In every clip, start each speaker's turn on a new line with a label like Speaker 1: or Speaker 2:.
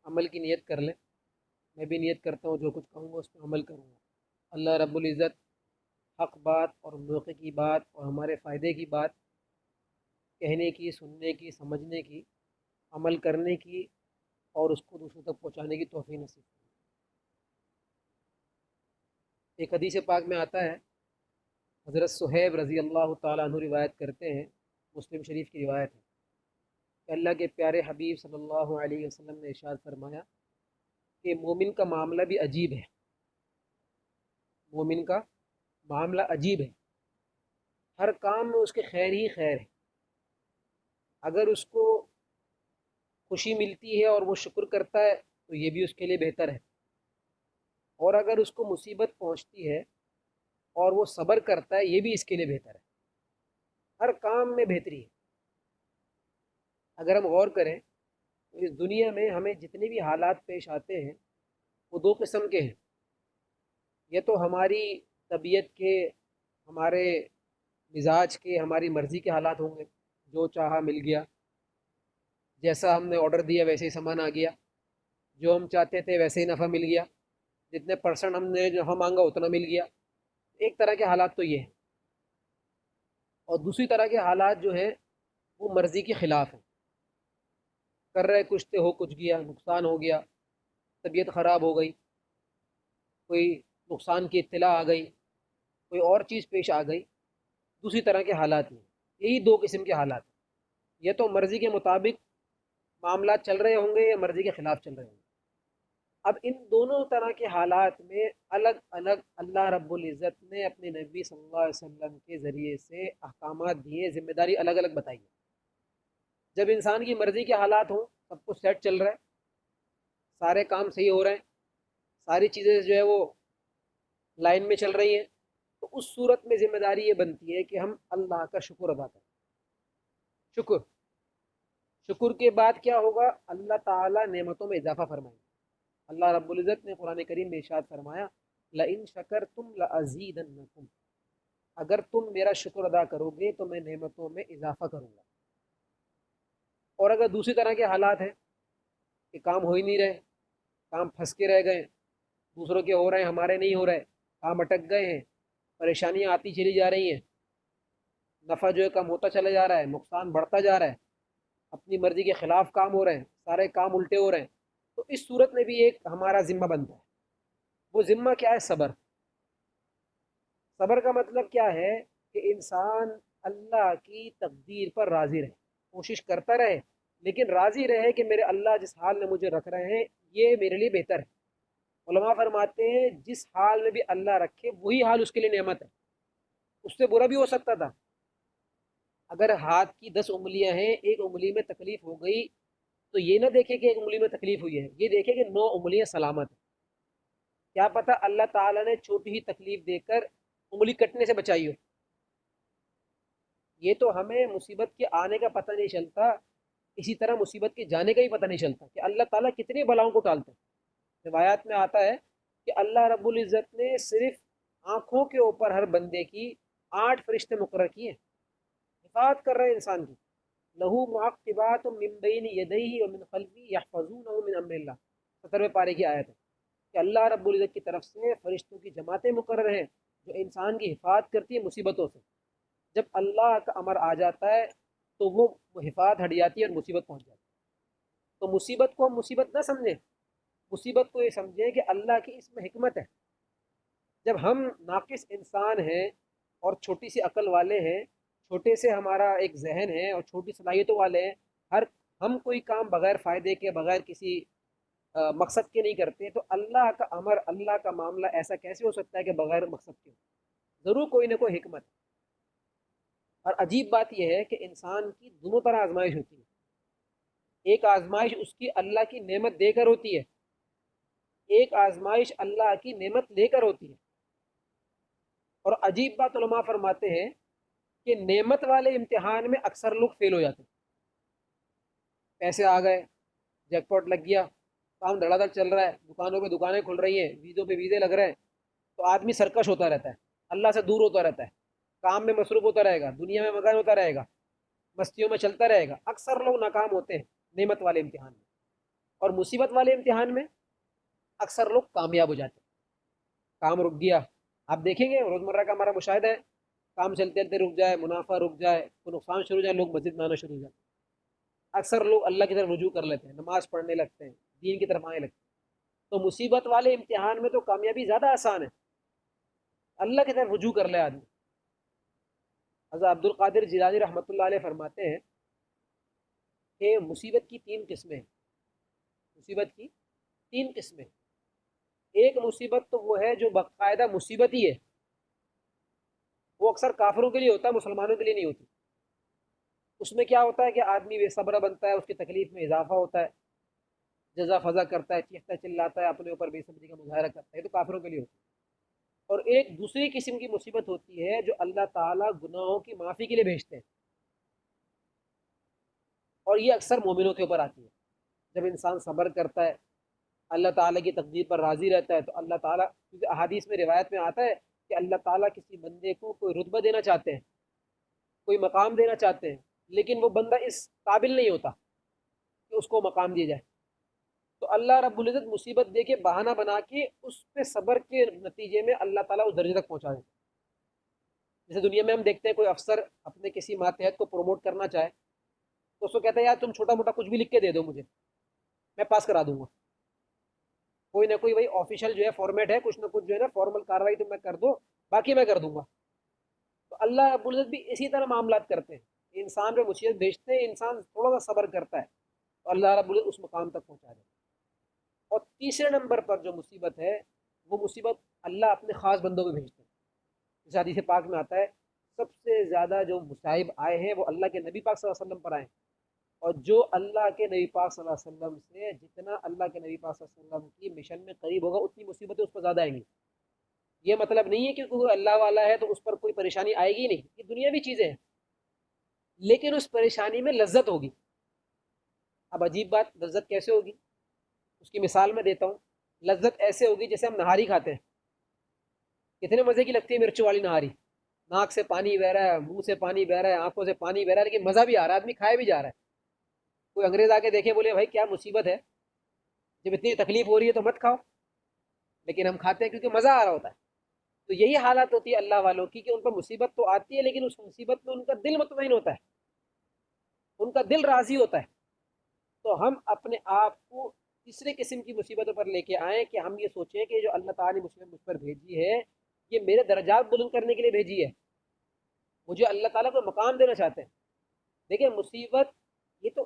Speaker 1: عمل کی نیت کر لیں۔ میں بھی نیت کرتا ہوں جو کچھ کہوں گا اس پہ عمل کروں گا۔ اللہ رب العزت حق بات اور موقع کی بات اور ہمارے فائدے کی بات کہنے کی، سننے کی، سمجھنے کی، عمل کرنے کی اور اس کو دوسروں تک پہنچانے کی توفیق نصیب فرمائے۔ ایک حدیث پاک میں آتا ہے، حضرت صہیب رضی اللہ تعالیٰ عنہ روایت کرتے ہیں، مسلم شریف کی روایت ہے کہ اللہ کے پیارے حبیب صلی اللہ علیہ وسلم نے ارشاد فرمایا کہ مومن کا معاملہ بھی عجیب ہے۔ مومن کا معاملہ عجیب ہے، ہر کام میں اس کے خیر ہی خیر ہے۔ اگر اس کو خوشی ملتی ہے اور وہ شکر کرتا ہے تو یہ بھی اس کے لیے بہتر ہے، اور اگر اس کو مصیبت پہنچتی ہے اور وہ صبر کرتا ہے یہ بھی اس کے لیے بہتر ہے۔ ہر کام میں بہتری ہے۔ اگر ہم غور کریں تو اس دنیا میں ہمیں جتنے بھی حالات پیش آتے ہیں وہ دو قسم کے ہیں۔ یہ تو ہماری طبیعت کے، ہمارے مزاج کے، ہماری مرضی کے حالات ہوں گے، جو چاہا مل گیا، جیسا ہم نے آرڈر دیا ویسے ہی سامان آ گیا، جو ہم چاہتے تھے ویسے ہی نفع مل گیا، جتنے پرسنٹ ہم نے نفع مانگا اتنا مل گیا۔ ایک طرح کے حالات تو یہ ہیں، اور دوسری طرح کے حالات جو ہیں وہ مرضی کے خلاف ہیں۔ کر رہے کچھ تھے، ہو کچھ گیا، نقصان ہو گیا، طبیعت خراب ہو گئی، کوئی نقصان کی اطلاع آ گئی، کوئی اور چیز پیش آ گئی، دوسری طرح کے حالات ہیں۔ یہی دو قسم کے حالات ہیں، یہ تو مرضی کے مطابق معاملات چل رہے ہوں گے یا مرضی کے خلاف چل رہے ہوں گے۔ اب ان دونوں طرح کے حالات میں الگ الگ اللہ رب العزت نے اپنے نبی صلی اللہ علیہ وسلم کے ذریعے سے احکامات دیے، ذمہ داری الگ الگ بتائی ہے۔ جب انسان کی مرضی کے حالات ہوں، سب کچھ سیٹ چل رہا ہے، سارے کام صحیح ہو رہے ہیں، ساری چیزیں جو ہے وہ لائن میں چل رہی ہیں، تو اس صورت میں ذمہ داری یہ بنتی ہے کہ ہم اللہ کا شکر ادا کریں۔ شکر، شکر کے بعد کیا ہوگا؟ اللہ تعالیٰ نعمتوں میں اضافہ فرمائیں گے۔ اللہ رب العزت نے قرآن کریم میں ارشاد فرمایا، لَإِن شَكَرْتُمْ لَأَزِيدَنَّكُمْ، اگر تم میرا شکر ادا کرو گے تو میں نعمتوں میں اضافہ کروں گا۔ اور اگر دوسری طرح کے حالات ہیں کہ کام ہو ہی نہیں رہے، کام پھنس کے رہ گئے، دوسروں کے ہو رہے ہیں ہمارے نہیں ہو رہے، کام اٹک گئے ہیں، پریشانیاں آتی چلی جا رہی ہیں، نفع جو ہے کم ہوتا چلا جا رہا ہے، نقصان بڑھتا جا رہا ہے، اپنی مرضی کے خلاف کام ہو رہے ہیں، سارے کام الٹے ہو رہے ہیں، تو اس صورت میں بھی ایک ہمارا ذمہ بنتا ہے۔ وہ ذمہ کیا ہے؟ صبر۔ صبر کا مطلب کیا ہے کہ انسان اللہ کی تقدیر پر راضی رہے، کوشش کرتا رہے لیکن راضی رہے کہ میرے اللہ جس حال میں مجھے رکھ رہے ہیں یہ میرے لیے بہتر ہے۔ علماء فرماتے ہیں جس حال میں بھی اللہ رکھے وہی حال اس کے لیے نعمت ہے۔ اس سے برا بھی ہو سکتا تھا۔ اگر ہاتھ کی 10 انگلیاں ہیں، ایک انگلی میں تکلیف ہو گئی تو یہ نہ دیکھے کہ ایک انگلی میں تکلیف ہوئی ہے، یہ دیکھے کہ 9 انگلیاں سلامت ہیں۔ کیا پتہ اللہ تعالیٰ نے چھوٹی ہی تکلیف دے کر انگلی کٹنے سے بچائی ہو۔ یہ تو ہمیں مصیبت کے آنے کا پتہ نہیں چلتا، اسی طرح مصیبت کے جانے کا ہی پتہ نہیں چلتا کہ اللہ تعالیٰ کتنی بلاؤں کو ٹالتے ہیں۔ روایات میں آتا ہے کہ اللہ رب العزت نے صرف آنکھوں کے اوپر ہر بندے کی 8 فرشتے مقرر کیے ہیں، حفاظت کر رہے ہیں انسان کی۔ لہو معقبات من بین یدیہ ومن خلفہ یحفظونہ من امر اللہ، 17ویں پارے کی آیت ہے کہ اللہ رب العزت کی طرف سے فرشتوں کی جماعتیں مقرر ہیں جو انسان کی حفاظت کرتی ہے مصیبتوں سے۔ جب اللہ کا امر آ جاتا ہے تو وہ حفاظت ہٹ جاتی ہے اور مصیبت پہنچ جاتی ہے۔ تو مصیبت کو ہم مصیبت نہ سمجھیں، مصیبت کو یہ سمجھیں کہ اللہ کی اس میں حکمت ہے۔ جب ہم ناقص انسان ہیں اور چھوٹی سی عقل والے ہیں، چھوٹے سے ہمارا ایک ذہن ہے اور چھوٹی صلاحیتوں والے ہیں، ہم کوئی کام بغیر فائدے کے، بغیر کسی مقصد کے نہیں کرتے، تو اللہ کا امر، اللہ کا معاملہ ایسا کیسے ہو سکتا ہے کہ بغیر مقصد کے؟ ضرور کوئی نہ کوئی حکمت ہے۔ اور عجیب بات یہ ہے کہ انسان کی دونوں طرح آزمائش ہوتی ہے۔ ایک آزمائش اس کی اللہ کی نعمت دے کر ہوتی ہے، ایک آزمائش اللہ کی نعمت لے کر ہوتی ہے۔ اور عجیب بات علماء فرماتے ہیں کہ نعمت والے امتحان میں اکثر لوگ فیل ہو جاتے ہیں۔ پیسے آ گئے، جیک پاٹ لگ گیا، کام دھڑا دھڑ چل رہا ہے، دکانوں پہ دکانیں کھل رہی ہیں، ویزوں پہ ویزے لگ رہے ہیں، تو آدمی سرکش ہوتا رہتا ہے، اللہ سے دور ہوتا رہتا ہے، کام میں مصروف ہوتا رہے گا، دنیا میں مگن ہوتا رہے گا، مستیوں میں چلتا رہے گا۔ اکثر لوگ ناکام ہوتے ہیں نعمت والے امتحان میں۔ اور مصیبت والے امتحان میں اکثر لوگ کامیاب ہو جاتے ہیں. کام رک گیا، آپ دیکھیں گے روزمرہ کا ہمارا مشاہدہ ہے، کام چلتے چلتے رک جائے، منافع رک جائے، کوئی نقصان شروع ہو جائے، لوگ مسجد میں آنا شروع ہو جاتے ہیں. اکثر لوگ اللہ کی طرف رجوع کر لیتے ہیں، نماز پڑھنے لگتے ہیں، دین کی طرف آنے لگتے ہیں. تو مصیبت والے امتحان میں تو کامیابی زیادہ آسان ہے، اللہ کی طرف رجوع کر لے آدمی. حضرت عبد القادر جیلانی رحمۃ اللہ علیہ فرماتے ہیں کہ مصیبت کی تین قسمیں ہیں. مصیبت کی تین قسمیں. ایک مصیبت تو وہ ہے جو باقاعدہ مصیبت ہی ہے، وہ اکثر کافروں کے لیے ہوتا ہے، مسلمانوں کے لیے نہیں ہوتی. اس میں کیا ہوتا ہے کہ آدمی بے صبر بنتا ہے، اس کی تکلیف میں اضافہ ہوتا ہے، جزا فضا کرتا ہے، چیختا چلاتا ہے، اپنے اوپر بے صبری کا مظاہرہ کرتا ہے. یہ تو کافروں کے لیے ہوتا ہے. اور ایک دوسری قسم کی مصیبت ہوتی ہے جو اللہ تعالیٰ گناہوں کی معافی کے لیے بھیجتے ہیں، اور یہ اکثر مومنوں کے اوپر آتی ہے. جب انسان صبر کرتا ہے، اللہ تعالیٰ کی تقدیر پر راضی رہتا ہے، تو اللہ تعالیٰ، کیونکہ احادیث میں روایت میں آتا ہے کہ اللہ تعالیٰ کسی بندے کو کوئی رتبہ دینا چاہتے ہیں، کوئی مقام دینا چاہتے ہیں، لیکن وہ بندہ اس قابل نہیں ہوتا کہ اس کو مقام دیا جائے، تو اللہ رب العزت مصیبت دے کے بہانہ بنا کے اس پہ صبر کے نتیجے میں اللہ تعالیٰ اس درجے تک پہنچا دیتا ہے. جیسے دنیا میں ہم دیکھتے ہیں کوئی افسر اپنے کسی ماتحت کو پروموٹ کرنا چاہے تو اس کو کہتا ہے یار تم چھوٹا موٹا کچھ بھی لکھ کے دے دو مجھے، میں پاس کرا دوں گا. کوئی نہ کوئی وہی آفیشیل جو ہے فارمیٹ ہے، کچھ نہ کچھ جو ہے نا فارمل کاروائی تم میں کر دو، باقی میں کر دوں گا. تو اللہ رب العزت بھی اسی طرح معاملات کرتے ہیں، انسان پہ مصیبت بھیجتے ہیں، انسان تھوڑا سا صبر کرتا ہے تو اللہ رب العزت اس مقام تک پہنچا دیتا ہے. اور تیسرے نمبر پر جو مصیبت ہے، وہ مصیبت اللہ اپنے خاص بندوں پہ بھیجتے ہیں. جیسے حدیث پاک میں آتا ہے سب سے زیادہ جو مصائب آئے ہیں وہ اللہ کے نبی پاک صلی اللہ علیہ وسلم پر آئے ہیں، اور جو اللہ کے نبی پاک صلی اللہ علیہ وسلم سے جتنا اللہ کے نبی پاک صلی اللہ علیہ وسلم کی مشن میں قریب ہوگا اتنی مصیبتیں اس پر زیادہ آئیں گی. یہ مطلب نہیں ہے کہ کوئی اللہ والا ہے تو اس پر کوئی پریشانی آئے گی نہیں، یہ دنیاوی چیزیں ہیں، لیکن اس پریشانی میں لذت ہوگی. اب عجیب بات، لذت کیسے ہوگی؟ اس کی مثال میں دیتا ہوں. لذت ایسے ہوگی جیسے ہم نہاری کھاتے ہیں، کتنے مزے کی لگتی ہے مرچ والی نہاری، ناک سے پانی بہ رہا ہے، منہ سے پانی بہ رہا ہے، آنکھوں سے پانی بہ رہا ہے، لیکن مزہ بھی آ رہا ہے، آدمی کھائے بھی جا رہا ہے. کوئی انگریز آ کے دیکھے بولے بھائی کیا مصیبت ہے، جب اتنی تکلیف ہو رہی ہے تو مت کھاؤ، لیکن ہم کھاتے ہیں کیونکہ مزہ آ رہا ہوتا ہے. تو یہی حالت ہوتی ہے اللہ والوں کی کہ ان پر مصیبت تو آتی ہے لیکن اس مصیبت میں ان کا دل مطمئن ہوتا ہے، ان کا دل راضی ہوتا ہے. تو ہم اپنے آپ کو تیسرے قسم کی مصیبتوں پر لے کے آئیں کہ ہم یہ سوچیں کہ جو اللہ تعالیٰ نے مصیبت مجھ پر بھیجی ہے یہ میرے درجات بلند کرنے کے لیے بھیجی ہے، مجھے اللہ تعالیٰ کو مقام دینا چاہتے ہیں. دیکھیں مصیبت، یہ تو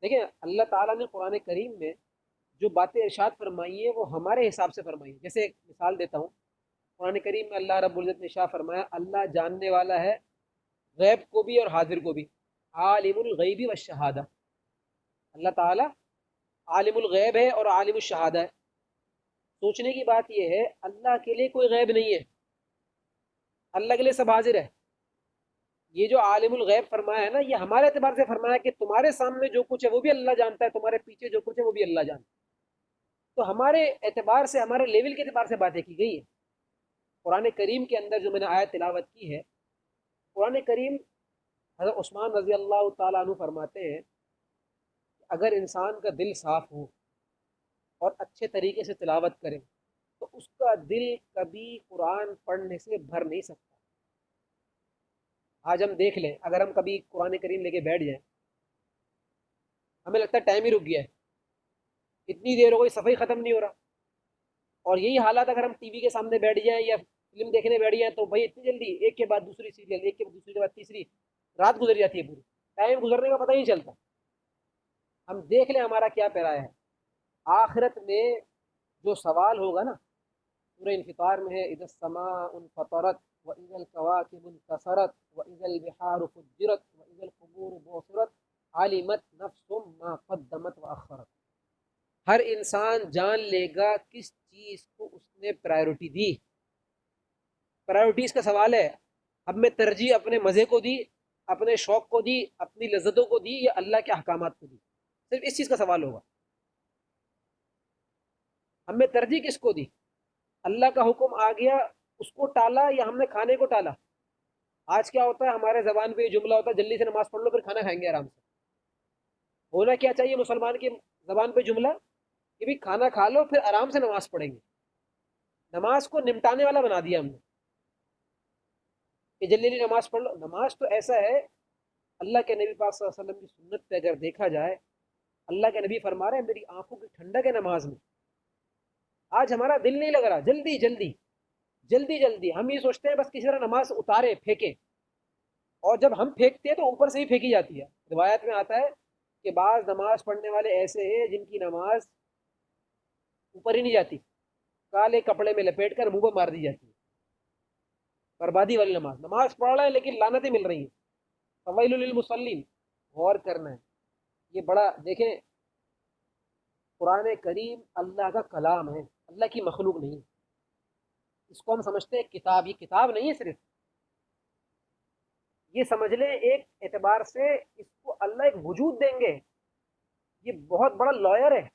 Speaker 1: دیکھیں اللہ تعالیٰ نے قرآن کریم میں جو باتیں ارشاد فرمائی ہیں وہ ہمارے حساب سے فرمائی ہیں. جیسے ایک مثال دیتا ہوں، قرآن کریم میں اللہ رب العزت نے ارشاد فرمایا اللہ جاننے والا ہے غیب کو بھی اور حاضر کو بھی، عالم الغیبی والشہادہ. اللہ تعالیٰ عالم الغیب ہے اور عالم الشہادہ ہے. سوچنے کی بات یہ ہے اللہ کے لیے کوئی غیب نہیں ہے، اللہ کے لیے سب حاضر ہے. یہ جو عالم الغیب فرمایا ہے نا، یہ ہمارے اعتبار سے فرمایا کہ تمہارے سامنے جو کچھ ہے وہ بھی اللہ جانتا ہے، تمہارے پیچھے جو کچھ ہے وہ بھی اللہ جانتا ہے. تو ہمارے اعتبار سے، ہمارے لیول کے اعتبار سے باتیں کی گئی ہے. قرآن کریم کے اندر جو میں نے آیت تلاوت کی ہے، قرآن کریم حضرت عثمان رضی اللہ تعالیٰ عنہ فرماتے ہیں اگر انسان کا دل صاف ہو اور اچھے طریقے سے تلاوت کرے تو اس کا دل کبھی قرآن پڑھنے سے بھر نہیں سکتا. آج ہم دیکھ لیں اگر ہم کبھی قرآن کریم لے کے بیٹھ جائیں، ہمیں لگتا ہے ٹائم ہی رک گیا ہے، اتنی دیر ہو گئی صفحہ ہی ختم نہیں ہو رہا. اور یہی حالات اگر ہم ٹی وی کے سامنے بیٹھ جائیں یا فلم دیکھنے بیٹھ جائیں تو بھائی اتنی جلدی ایک کے بعد دوسری سیریل، ایک کے بعد دوسری کے بعد تیسری، رات گزر جاتی ہے پوری، ٹائم گزرنے کا پتہ ہی نہیں چلتا. ہم دیکھ لیں ہمارا کیا پیرایا ہے. آخرت میں جو سوال ہوگا نا، سورہ انفطار میں ہے اذا السماء انفطرت واذا الكواكب انتصرت واذا البحار فجرت واذا القبور بعثرت علمت نفس ما قدمت واخرت. ہر انسان جان لے گا کس چیز کو اس نے پرائیورٹی دی. پرائیورٹیز کا سوال ہے، اب میں ترجیح اپنے مزے کو دی، اپنے شوق کو دی، اپنی لذتوں کو دی، یا اللہ کے احکامات کو دی. صرف اس چیز کا سوال ہوگا، ہم نے ترجیح کس کو دی. اللہ کا حکم آ گیا اس کو ٹالا یا ہم نے کھانے کو ٹالا. آج کیا ہوتا ہے ہمارے زبان پہ یہ جملہ ہوتا ہے جلدی سے نماز پڑھ لو پھر کھانا کھائیں گے آرام سے. ہونا کیا چاہیے مسلمان کی زبان پہ جملہ کہ بھی کھانا کھا لو پھر آرام سے نماز پڑھیں گے. نماز کو نمٹانے والا بنا دیا ہم نے کہ جلدی جلدی نماز پڑھ لو. نماز تو ایسا ہے، اللہ کے نبی پاک صلی اللہ علیہ وسلم کی سنت پہ اگر دیکھا جائے، اللہ کے نبی فرما رہے ہیں میری آنکھوں کی ٹھنڈک ہے نماز میں. آج ہمارا دل نہیں لگ رہا، جلدی جلدی جلدی جلدی ہم یہ سوچتے ہیں بس کسی طرح نماز اتارے پھینکے، اور جب ہم پھینکتے ہیں تو اوپر سے ہی پھینکی جاتی ہے. روایت میں آتا ہے کہ بعض نماز پڑھنے والے ایسے ہیں جن کی نماز اوپر ہی نہیں جاتی، کالے کپڑے میں لپیٹ کر منہ پہ مار دی جاتی ہے. بربادی والی نماز، نماز پڑھ رہے ہیں لیکن لعنتیں مل رہی ہیں. فویل للمصلین. غور کرنا ہے یہ بڑا. دیکھیں قرآن کریم اللہ کا کلام ہے، اللہ کی مخلوق نہیں. اس کو ہم سمجھتے ہیں کتاب، یہ کتاب نہیں ہے صرف، یہ سمجھ لیں ایک اعتبار سے اس کو اللہ ایک وجود دیں گے. یہ بہت بڑا لائر ہے.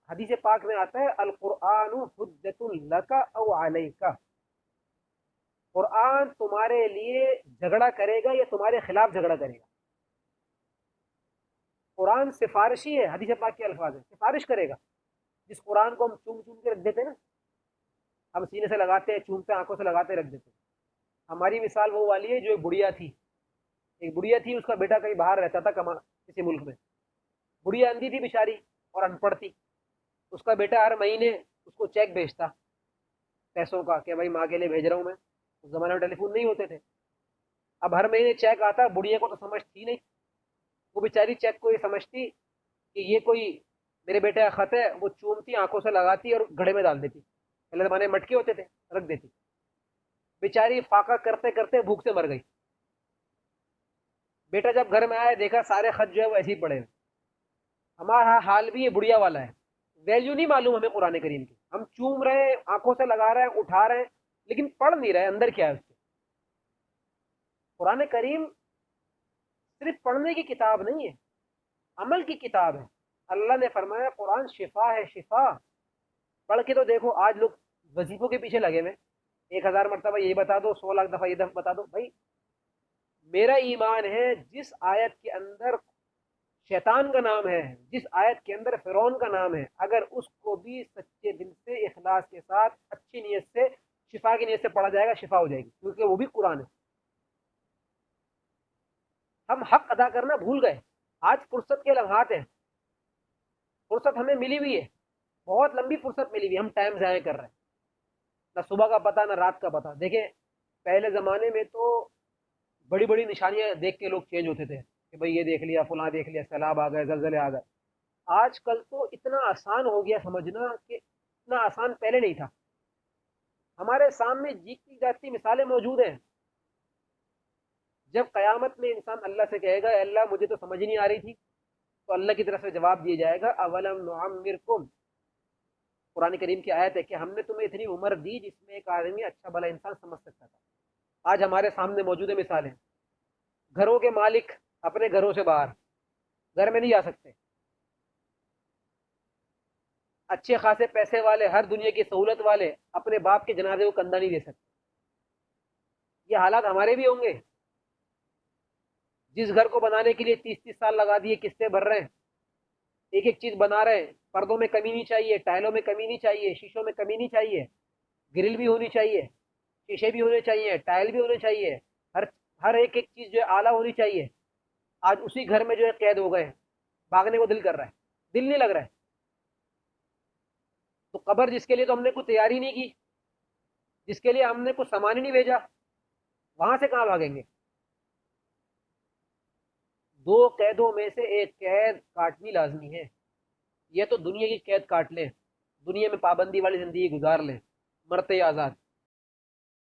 Speaker 1: حدیث پاک میں آتا ہے القرآن حجت لک او علیک. قرآن تمہارے لیے جھگڑا کرے گا یا تمہارے خلاف جھگڑا کرے گا. قرآن سفارشی ہے، حدیث پاک کے الفاظ ہیں، سفارش کرے گا. جس قرآن کو ہم چوم چوم کے رکھ دیتے ہیں نا، ہم سینے سے لگاتے ہیں، چومتے آنکھوں سے لگاتے رکھ دیتے ہیں. ہماری مثال وہ والی ہے جو ایک بڑھیا تھی. ایک بڑھیا تھی، اس کا بیٹا کہیں باہر رہتا تھا کسی ملک میں. بڑھیا اندھی تھی بیچاری اور ان پڑھ تھی. اس کا بیٹا ہر مہینے اس کو چیک بھیجتا پیسوں کا کہ بھائی ماں کے لیے بھیج رہا ہوں میں. اس زمانے میں ٹیلی فون نہیں ہوتے تھے. اب ہر مہینے چیک آتا، بڑھیا کو تو سمجھ تھی نہیں، وہ بیچاری چیک کو یہ سمجھتی کہ یہ کوئی میرے بیٹے کا خط ہے. وہ چومتی، آنکھوں سے لگاتی اور گھڑے میں ڈال دیتی. پہلے زمانے میں مٹکے ہوتے تھے، رکھ دیتی. بیچاری فاقہ کرتے کرتے بھوک سے مر گئی. بیٹا جب گھر میں آیا دیکھا سارے خط جو ہے وہ ایسے ہی پڑے. ہمارا حال بھی یہ بڑھیا والا ہے. ویلیو نہیں معلوم ہمیں قرآن کریم کی. ہم چوم رہے ہیں، آنکھوں سے لگا رہے ہیں، اٹھا رہے ہیں، لیکن پڑھ نہیں رہے اندر کیا ہے اس کے. قرآن کریم صرف پڑھنے کی کتاب نہیں ہے، عمل کی کتاب ہے. اللہ نے فرمایا قرآن شفا ہے، شفا. پڑھ کے تو دیکھو آج لوگ وظیفوں کے پیچھے لگے ہوئے، 1000 مرتبہ یہ بتا دو، 100 لاکھ دفعہ یہ بتا دو. بھائی میرا ایمان ہے جس آیت کے اندر شیطان کا نام ہے، جس آیت کے اندر فرعون کا نام ہے، اگر اس کو بھی سچے دل سے، اخلاص کے ساتھ، اچھی نیت سے، شفا کی نیت سے پڑھا جائے گا، شفا ہو جائے گی، کیونکہ وہ بھی قرآن ہے. ہم حق ادا کرنا بھول گئے. آج فرصت کے لمحات ہیں، فرصت ہمیں ملی ہوئی ہے، بہت لمبی فرصت ملی ہوئی ہے، ہم ٹائم ضائع کر رہے ہیں. نہ صبح کا پتہ نہ رات کا پتہ. دیکھیں پہلے زمانے میں تو بڑی بڑی نشانیاں دیکھ کے لوگ چینج ہوتے تھے کہ بھئی یہ دیکھ لیا، فلاں دیکھ لیا، سیلاب آ گئے، زلزلے آ گئے. آج کل تو اتنا آسان ہو گیا سمجھنا کہ اتنا آسان پہلے نہیں تھا. ہمارے سامنے جیتی جاتی مثالیں موجود ہیں. جب قیامت میں انسان اللہ سے کہے گا اے اللہ مجھے تو سمجھ نہیں آ رہی تھی، تو اللہ کی طرف سے جواب دیا جائے گا اولم نعمرکم. قرآن کریم کی آیت ہے کہ ہم نے تمہیں اتنی عمر دی جس میں ایک آدمی اچھا بھلا انسان سمجھ سکتا تھا. آج ہمارے سامنے موجود ہے مثالیں. گھروں کے مالک اپنے گھروں سے باہر، گھر میں نہیں جا سکتے. اچھے خاصے پیسے والے، ہر دنیا کی سہولت والے، اپنے باپ کے جنازے کو کندھا نہیں دے سکتے. یہ حالات ہمارے بھی ہوں گے. جس گھر کو بنانے کے لیے 30 30 سال لگا دیے، قسطیں بھر رہے ہیں، ایک ایک چیز بنا رہے ہیں، پردوں میں کمی نہیں چاہیے، ٹائلوں میں کمی نہیں چاہیے، شیشوں میں کمی نہیں چاہیے، گرل بھی ہونی چاہیے، شیشے بھی ہونے چاہیے، ٹائل بھی ہونے چاہیے، ہر ہر ایک ایک چیز جو ہے اعلیٰ ہونی چاہیے. آج اسی گھر میں جو ہے قید ہو گئے، بھاگنے کو دل کر رہا ہے، دل نہیں لگ رہا ہے. تو قبر جس کے لیے تو ہم نے کوئی تیاری نہیں کی، جس کے لیے ہم نے کچھ سامان ہی نہیں بھیجا، وہاں سے کہاں بھاگیں گے. دو قیدوں میں سے ایک قید کاٹنی لازمی ہے. یہ تو دنیا کی قید کاٹ لیں، دنیا میں پابندی والی زندگی گزار لیں، مرتے آزاد.